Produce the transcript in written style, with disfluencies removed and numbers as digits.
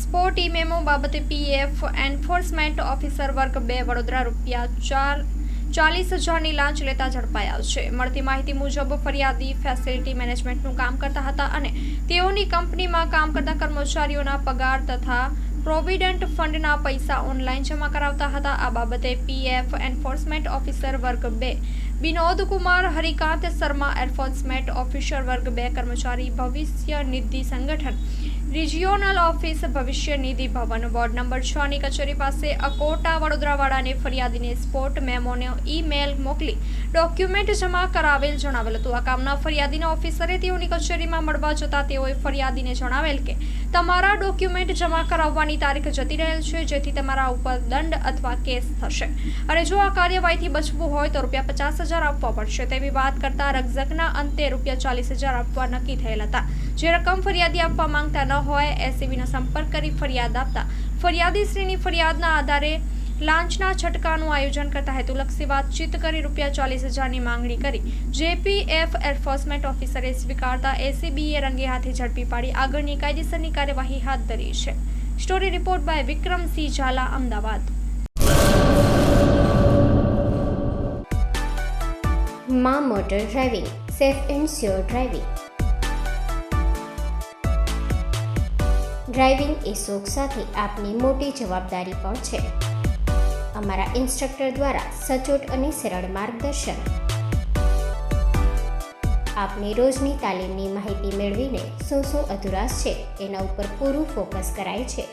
Spot ઈ memo બાબતે PF enforcement officer વર્ગ 2 વડોદરા ₹40,000ની લાંચ લેતા ઝડપાયા છે. મળતી માહિતી મુજબ ફરિયાદી ફેસિલિટી મેનેજમેન્ટનું કામ કરતા હતા અને તેઓની કંપનીમાં કામ કરતા કર્મચારીઓના પગાર તથા પ્રોવિડન્ટ ફંડના પૈસા ઓનલાઈન જમા કરાવતા હતા. આ બાબતે પીએફ એન્ફોર્સમેન્ટ ઓફિસર વર્ગ 2 વિનોદ કુમાર હરિકાંત શર્મા, એન્ફોર્સમેન્ટ ઓફિસર વર્ગ 2 કર્મચારી, ભવિષ્ય નિધિ સંગઠન, રિજિયોનલ ઓફિસ, ભવિષ્ય નિધિ ભવન, વોર્ડ નંબર 6 ની કચેરી પાસે, અકોટા, વડોદરાવાળાને ફરિયાદીને સ્પોટ મેમોનો ઈ-મેલ મોકલી ડોક્યુમેન્ટ જમા કરાવેલ જણાવેલ હતું. આ કામના ફરિયાદીના ઓફિસરે તેઓની કચેરીમાં મળવા જતા તેઓએ ફરિયાદીને જણાવેલ કે તમારા ડોક્યુમેન્ટ જમા કરાવવાની તારીખ જતી રહેલ છે, જેથી તમારા ઉપર દંડ અથવા કેસ થશે અને જો આ કાર્યવાહીથી બચવું હોય તો ₹50,000 આપવા પડશે તેવી વાત કરતા રકઝકના અંતે ₹40,000 આપવા નક્કી થયેલ હતા. જે રકમ ફરિયાદી આપવા માંગતા ન હોય એસીબીનો સંપર્ક કરી ફરિયાદ આપતા ફરિયાદીશ્રીની ફરિયાદના આધારે લાંચના છટકાનું આયોજન કરતા હેતુલક્ષી વાતચીત કરી ₹40,000ની માંગણી કરી જેપીએફ એન્ફોર્સમેન્ટ ઓફિસરે સ્વીકારતા એસીબીએ રંગે હાથે ઝડપી પાડી આગળની કાયદેસરની કાર્યવાહી હાથ ધરી છે. Story report by Vikramsinh Jhala, Ahmedabad. માં motor driving, safe and sure driving. Driving એ શોખ સાથે આપની મોટી જવાબદારી પણ છે. અમારા ઇન્સ્ટ્રક્ટર દ્વારા સચોટ અને સરળ માર્ગદર્શન. આપની રોજની તાલીમની માહિતી મેળવીને શું અધુરાશ છે એના ઉપર પૂરું ફોકસ કરાય છે.